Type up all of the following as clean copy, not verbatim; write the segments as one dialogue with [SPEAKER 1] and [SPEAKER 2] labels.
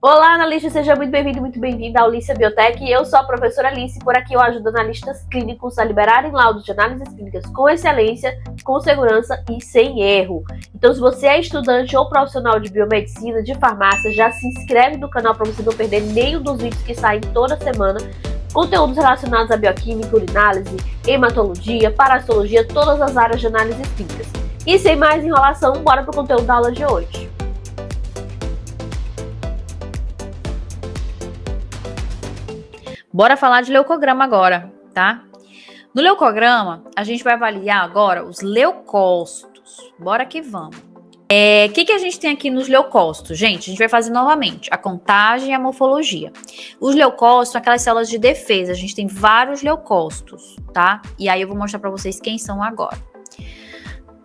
[SPEAKER 1] Olá, analista, seja muito bem-vindo, muito bem-vinda ao Alicia Biotech. Eu sou a professora Alice, por aqui eu ajudo analistas clínicos a liberarem laudos de análises clínicas com excelência, com segurança e sem erro. Então, se você é estudante ou profissional de biomedicina, de farmácia, já se inscreve no canal para você não perder nenhum dos vídeos que saem toda semana. Conteúdos relacionados à bioquímica, urinálise, hematologia, parasitologia, todas as áreas de análises clínicas. E sem mais enrolação, bora para o conteúdo da aula de hoje.
[SPEAKER 2] Bora falar de leucograma agora, tá? No leucograma, a gente vai avaliar agora os leucócitos. Bora que vamos. O que a gente tem aqui nos leucócitos? Gente, a gente vai fazer novamente a contagem e a morfologia. Os leucócitos são aquelas células de defesa. A gente tem vários leucócitos, tá? E aí eu vou mostrar para vocês quem são agora.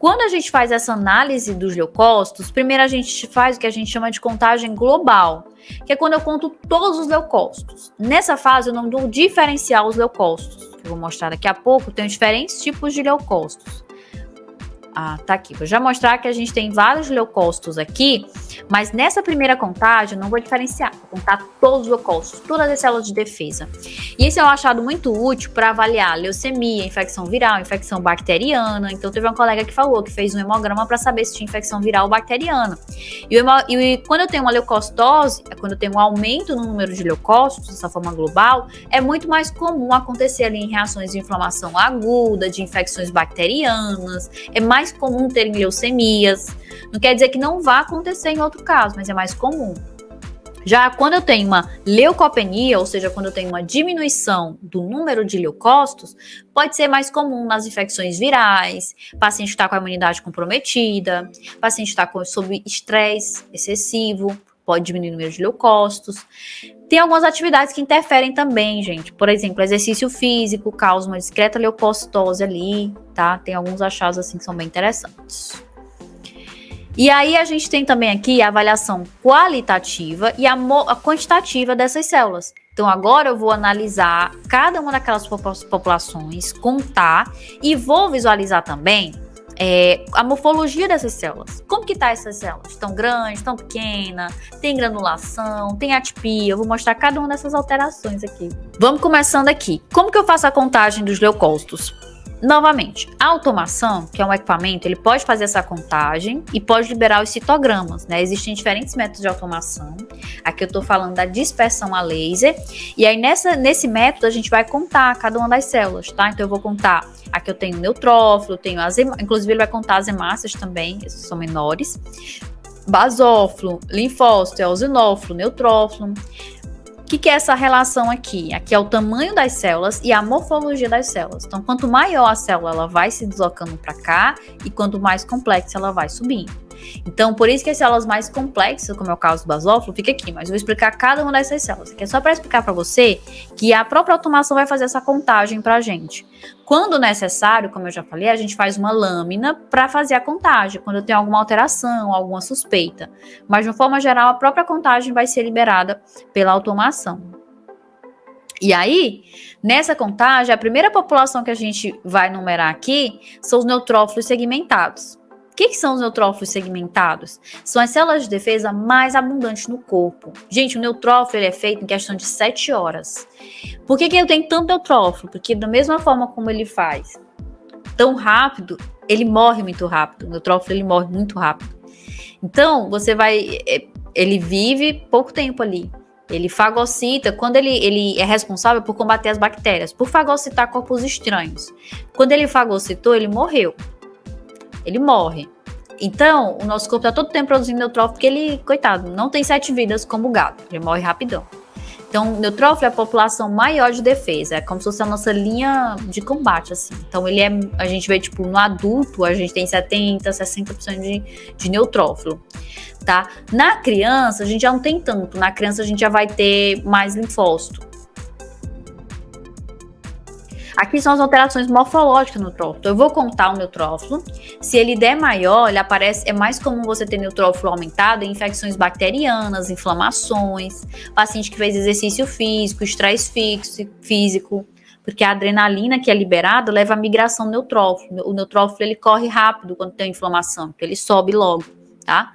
[SPEAKER 2] Quando a gente faz essa análise dos leucócitos, primeiro a gente faz o que a gente chama de contagem global, que é quando eu conto todos os leucócitos. Nessa fase eu não vou diferenciar os leucócitos, que eu vou mostrar daqui a pouco, tem diferentes tipos de leucócitos. Tá aqui. Vou já mostrar que a gente tem vários leucócitos aqui, mas nessa primeira contagem eu não vou diferenciar, vou contar todos os leucócitos, todas as células de defesa. E esse é um achado muito útil para avaliar leucemia, infecção viral, infecção bacteriana. Então teve uma colega que falou que fez um hemograma para saber se tinha infecção viral ou bacteriana. E quando eu tenho uma leucocitose, quando eu tenho um aumento no número de leucócitos, dessa forma global, é muito mais comum acontecer ali em reações de inflamação aguda, de infecções bacterianas, é mais comum terem leucemias. Não quer dizer que não vá acontecer em outro caso, mas é mais comum. Já quando eu tenho uma leucopenia, ou seja, quando eu tenho uma diminuição do número de leucócitos, pode ser mais comum nas infecções virais, paciente está com a imunidade comprometida, paciente está sob estresse excessivo, pode diminuir o número de leucócitos. Tem algumas atividades que interferem também, gente. Por exemplo, exercício físico causa uma discreta leucocitose ali, tá? Tem alguns achados assim que são bem interessantes. E aí a gente tem também aqui a avaliação qualitativa e a quantitativa dessas células. Então agora eu vou analisar cada uma daquelas populações, contar e vou visualizar também a morfologia dessas células. Como que tá essas células? Tão grandes, tão pequenas, tem granulação, tem atipia. Eu vou mostrar cada uma dessas alterações aqui. Vamos começando aqui. Como que eu faço a contagem dos leucócitos? Novamente, a automação, que é um equipamento, ele pode fazer essa contagem e pode liberar os citogramas, né? Existem diferentes métodos de automação. Aqui eu estou falando da dispersão a laser. E aí nesse método a gente vai contar cada uma das células, tá? Então eu vou contar, aqui eu tenho neutrófilo, tenho inclusive ele vai contar as hemácias também, esses são menores. Basófilo, linfócito, eosinófilo, neutrófilo. O que é essa relação aqui? Aqui é o tamanho das células e a morfologia das células. Então, quanto maior a célula, ela vai se deslocando para cá e quanto mais complexa ela vai subindo. Então, por isso que as células mais complexas, como é o caso do basófilo, fica aqui, mas eu vou explicar cada uma dessas células. Aqui é só para explicar para você que a própria automação vai fazer essa contagem para a gente. Quando necessário, como eu já falei, a gente faz uma lâmina para fazer a contagem, quando tem alguma alteração, alguma suspeita. Mas, de uma forma geral, a própria contagem vai ser liberada pela automação. E aí, nessa contagem, a primeira população que a gente vai numerar aqui são os neutrófilos segmentados. O que são os neutrófilos segmentados? São as células de defesa mais abundantes no corpo. Gente, o neutrófilo ele é feito em questão de 7 horas. Por que eu tenho tanto neutrófilo? Porque da mesma forma como ele faz tão rápido, ele morre muito rápido. O neutrófilo ele morre muito rápido. Então, ele vive pouco tempo ali. Ele fagocita, quando ele é responsável por combater as bactérias, por fagocitar corpos estranhos. Quando ele fagocitou, ele morreu. Ele morre. Então, o nosso corpo está todo tempo produzindo neutrófilo, porque ele, coitado, não tem 7 vidas como o gato. Ele morre rapidão. Então, o neutrófilo é a população maior de defesa. É como se fosse a nossa linha de combate, assim. Então, a gente vê, tipo, no adulto, a gente tem 70%, 60% de neutrófilo, tá? Na criança, a gente já não tem tanto. Na criança, a gente já vai ter mais linfócito. Aqui são as alterações morfológicas no neutrófilo. Então, eu vou contar o neutrófilo. Se ele der maior, ele aparece. É mais comum você ter neutrófilo aumentado em infecções bacterianas, inflamações, paciente que fez exercício físico, estresse físico, porque a adrenalina que é liberada leva à migração do neutrófilo. O neutrófilo ele corre rápido quando tem inflamação, então ele sobe logo, tá?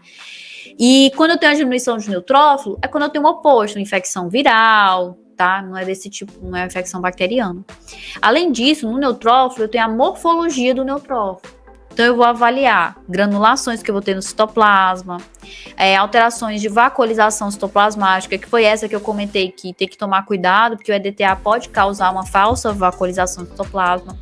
[SPEAKER 2] E quando eu tenho a diminuição de neutrófilo, é quando eu tenho o oposto, uma infecção viral, tá? Não é desse tipo, não é uma infecção bacteriana. Além disso, no neutrófilo, eu tenho a morfologia do neutrófilo. Então, eu vou avaliar granulações que eu vou ter no citoplasma, alterações de vacuolização citoplasmática, que foi essa que eu comentei que tem que tomar cuidado, porque o EDTA pode causar uma falsa vacuolização do citoplasma.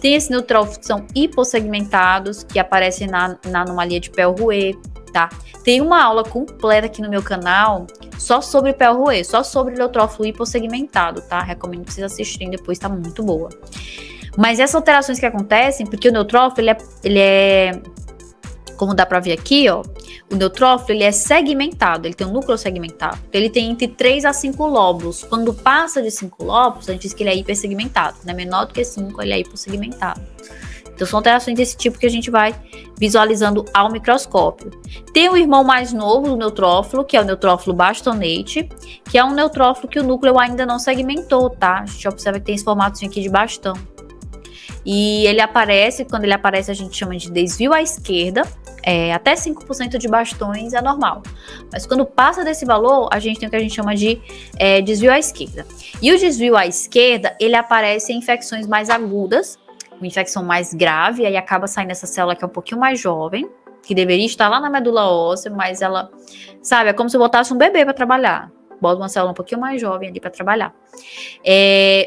[SPEAKER 2] Tem esses neutrófilos que são hipossegmentados, que aparecem na anomalia de Pell-Rouet, tá? Tem uma aula completa aqui no meu canal só sobre Pell-Rouet, só sobre neutrófilo hipossegmentado, tá? Recomendo que vocês assistirem depois, tá muito boa. Mas essas alterações que acontecem, porque o neutrófilo, ele é como dá pra ver aqui, ó, o neutrófilo, ele é segmentado, ele tem um núcleo segmentado. Ele tem entre 3 a 5 lóbulos. Quando passa de 5 lóbulos, a gente diz que ele é hipersegmentado, né? Menor do que 5, ele é hipossegmentado. Então, são alterações desse tipo que a gente vai visualizando ao microscópio. Tem o irmão mais novo do neutrófilo, que é o neutrófilo bastonate, que é um neutrófilo que o núcleo ainda não segmentou, tá? A gente observa que tem esse formato aqui de bastão. E ele aparece, quando ele aparece a gente chama de desvio à esquerda, até 5% de bastões é normal. Mas quando passa desse valor, a gente tem o que a gente chama de desvio à esquerda. E o desvio à esquerda, ele aparece em infecções mais agudas, uma infecção mais grave, aí acaba saindo essa célula que é um pouquinho mais jovem, que deveria estar lá na medula óssea, mas ela, sabe, é como se eu botasse um bebê para trabalhar. Bota uma célula um pouquinho mais jovem ali para trabalhar.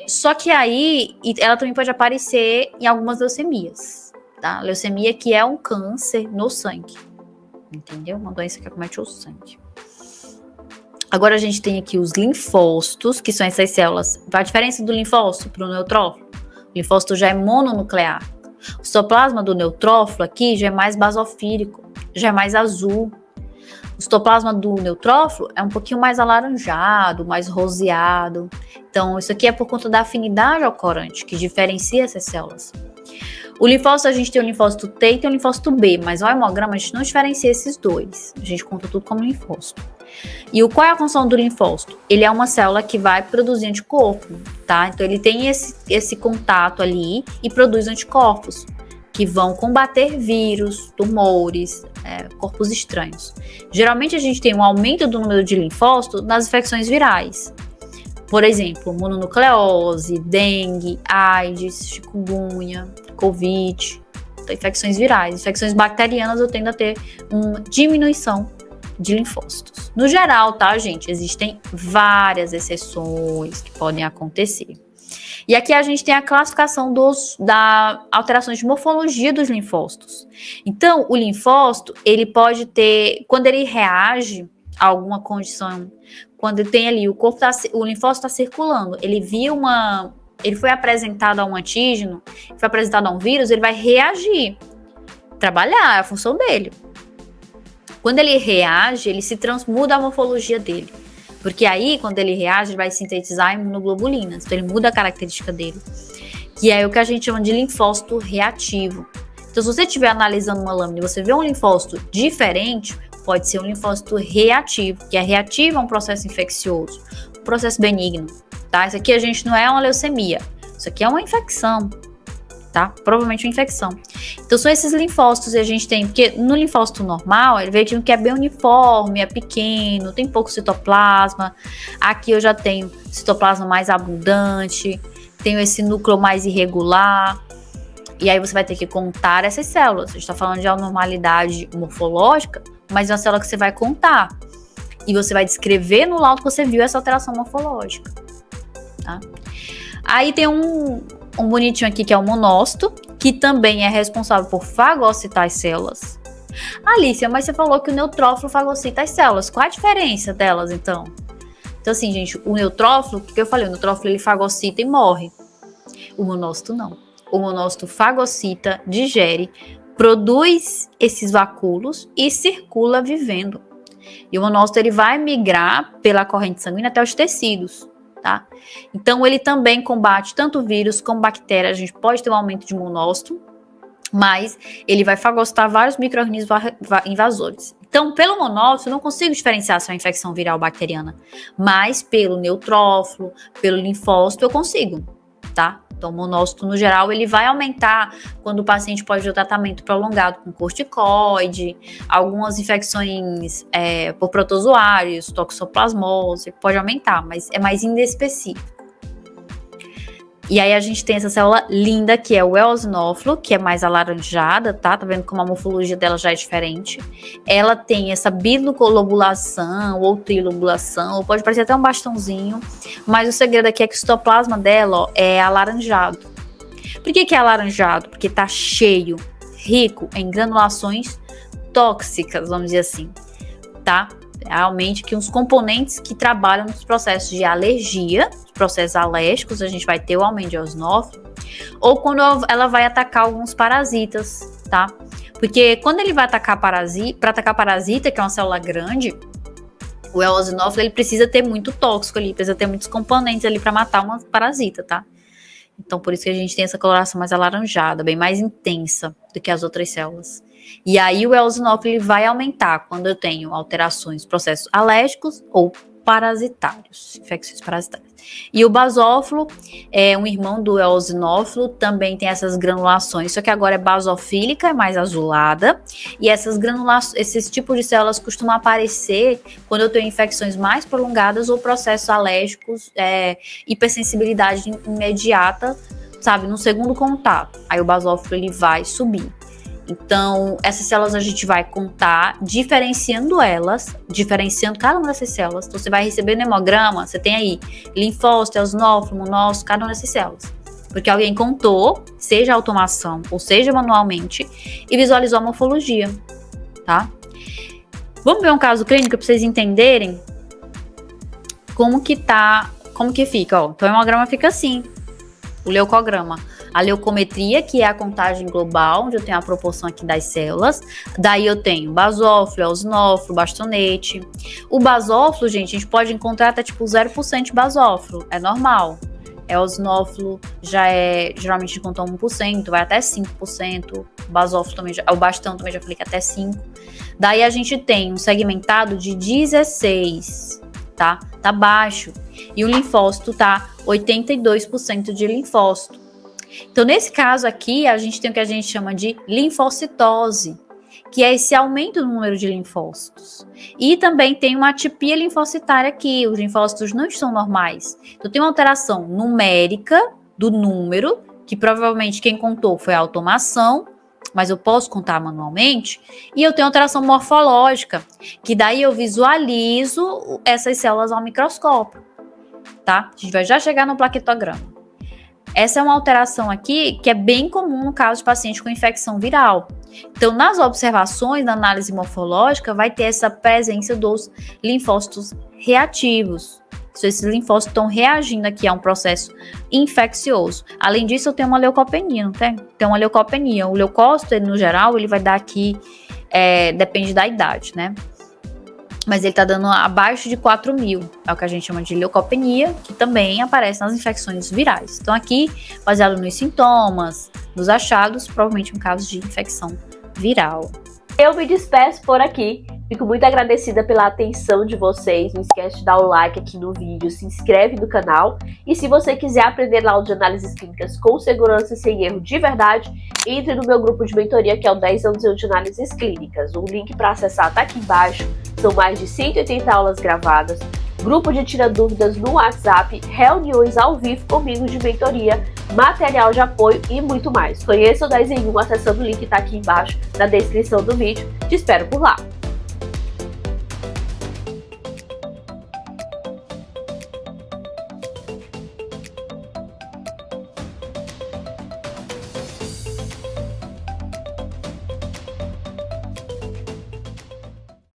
[SPEAKER 2] Só que aí, ela também pode aparecer em algumas leucemias, tá? Leucemia que é um câncer no sangue, entendeu? Uma doença que acomete o sangue. Agora a gente tem aqui os linfócitos, que são essas células. A diferença do linfócito para o neutrófilo? O linfócito já é mononuclear. O citoplasma do neutrófilo aqui já é mais basofílico, já é mais azul. O citoplasma do neutrófilo é um pouquinho mais alaranjado, mais roseado. Então, isso aqui é por conta da afinidade ao corante, que diferencia essas células. O linfócito, a gente tem o linfócito T e tem o linfócito B, mas ao hemograma a gente não diferencia esses dois. A gente conta tudo como linfócito. E qual é a função do linfócito? Ele é uma célula que vai produzir anticorpo, tá? Então, ele tem esse contato ali e produz anticorpos, que vão combater vírus, tumores, corpos estranhos. Geralmente a gente tem um aumento do número de linfócitos nas infecções virais. Por exemplo, mononucleose, dengue, AIDS, chikungunya, covid, então, infecções virais. Infecções bacterianas eu tendo a ter uma diminuição de linfócitos. No geral, tá, gente? Existem várias exceções que podem acontecer. E aqui a gente tem a classificação da alterações de morfologia dos linfócitos. Então, o linfócito, ele pode ter, quando ele reage a alguma condição, quando tem ali, o linfócito está circulando, ele foi apresentado a um antígeno, foi apresentado a um vírus, ele vai reagir, trabalhar, é a função dele. Quando ele reage, ele se transmuda a morfologia dele. Porque aí, quando ele reage, ele vai sintetizar imunoglobulinas. Então, ele muda a característica dele. Que é o que a gente chama de linfócito reativo. Então, se você estiver analisando uma lâmina e você vê um linfócito diferente, pode ser um linfócito reativo. Que é reativo a um processo infeccioso. Um processo benigno. Tá? Isso aqui a gente não é uma leucemia. Isso aqui é uma infecção. Tá? Provavelmente uma infecção. Então, são esses linfócitos que a gente tem, porque no linfócito normal, ele vê que é bem uniforme, é pequeno, tem pouco citoplasma. Aqui eu já tenho citoplasma mais abundante, tenho esse núcleo mais irregular. E aí você vai ter que contar essas células. A gente está falando de anormalidade morfológica, mas é uma célula que você vai contar. E você vai descrever no laudo que você viu essa alteração morfológica. Tá? Aí tem um bonitinho aqui que é o monócito, que também é responsável por fagocitar as células. Alicia, mas você falou que o neutrófilo fagocita as células. Qual a diferença delas, então? Então, assim, gente, o neutrófilo, o que eu falei? O neutrófilo, ele fagocita e morre. O monócito, não. O monócito fagocita, digere, produz esses vacúolos e circula vivendo. E o monócito, ele vai migrar pela corrente sanguínea até os tecidos. Tá? Então, ele também combate tanto vírus como bactérias. A gente pode ter um aumento de monócito, mas ele vai fagocitar vários micro-organismos invasores. Então, pelo monócito, eu não consigo diferenciar se é uma infecção viral ou bacteriana, mas pelo neutrófilo, pelo linfócito, eu consigo, tá? Então, o monócito, no geral, ele vai aumentar quando o paciente pode ter tratamento prolongado com corticoide, algumas infecções por protozoários, toxoplasmose, pode aumentar, mas é mais inespecífico. E aí a gente tem essa célula linda, que é o eosinófilo, que é mais alaranjada, tá? Tá vendo como a morfologia dela já é diferente. Ela tem essa bilobulação ou trilobulação, ou pode parecer até um bastãozinho, mas o segredo aqui é que o citoplasma dela, ó, é alaranjado. Por que é alaranjado? Porque tá cheio, rico em granulações tóxicas, vamos dizer assim, tá? Realmente que uns componentes que trabalham nos processos de alergia, processos alérgicos, a gente vai ter o aumento de eosinófilo, ou quando ela vai atacar alguns parasitas, tá? Porque quando ele vai atacar parasita, que é uma célula grande, o eosinófilo ele precisa ter muito tóxico ali, precisa ter muitos componentes ali para matar uma parasita, tá? Então por isso que a gente tem essa coloração mais alaranjada, bem mais intensa do que as outras células. E aí o eosinófilo ele vai aumentar quando eu tenho alterações, processos alérgicos ou parasitários, infecções parasitárias. E o basófilo é um irmão do eosinófilo, também tem essas granulações, só que agora é basofílica, é mais azulada, e essas granulações, esses tipos de células costumam aparecer quando eu tenho infecções mais prolongadas ou processos alérgicos, hipersensibilidade imediata, sabe, no segundo contato. Aí o basófilo ele vai subir. Então, essas células a gente vai contar, diferenciando cada uma dessas células. Então, você vai receber no hemograma, você tem aí linfócito, eosinófilo, monócito, cada uma dessas células. Porque alguém contou, seja automação ou seja manualmente, e visualizou a morfologia, tá? Vamos ver um caso clínico para vocês entenderem como que fica, ó. Então, o hemograma fica assim, o leucograma. A leucometria, que é a contagem global, onde eu tenho a proporção aqui das células. Daí eu tenho basófilo, eosinófilo, bastonete. O basófilo, gente, a gente pode encontrar até tipo 0% de basófilo, é normal. Eosinófilo já é, geralmente encontra 1%, vai até 5%. Basófilo também, o bastão também já falei que até 5%. Daí a gente tem um segmentado de 16%, tá? Tá baixo. E o linfócito tá 82% de linfócito. Então, nesse caso aqui, a gente tem o que a gente chama de linfocitose, que é esse aumento no número de linfócitos. E também tem uma atipia linfocitária aqui, os linfócitos não estão normais. Então, tem uma alteração numérica do número, que provavelmente quem contou foi a automação, mas eu posso contar manualmente. E eu tenho alteração morfológica, que daí eu visualizo essas células ao microscópio, tá? A gente vai já chegar no plaquetograma. Essa é uma alteração aqui que é bem comum no caso de paciente com infecção viral. Então, nas observações da análise morfológica, vai ter essa presença dos linfócitos reativos. Então, esses linfócitos estão reagindo aqui a um processo infeccioso. Além disso, eu tenho uma leucopenia, não tem? Tem uma leucopenia. O leucócito, no geral, ele vai dar aqui, depende da idade, né? Mas ele tá dando abaixo de 4.000, é o que a gente chama de leucopenia, que também aparece nas infecções virais. Então aqui, baseado nos sintomas, nos achados, provavelmente um caso de infecção viral.
[SPEAKER 1] Eu me despeço por aqui. Fico muito agradecida pela atenção de vocês. Não esquece de dar o like aqui no vídeo, se inscreve no canal. E se você quiser aprender laudo de análises clínicas com segurança e sem erro de verdade, entre no meu grupo de mentoria, que é o 10 anos de análises clínicas. O link para acessar tá aqui embaixo. São mais de 180 aulas gravadas, grupo de tira dúvidas no WhatsApp, reuniões ao vivo comigo de mentoria, material de apoio e muito mais. Conheça o 10 em 1 acessando o link que tá aqui embaixo na descrição do vídeo. Te espero por lá!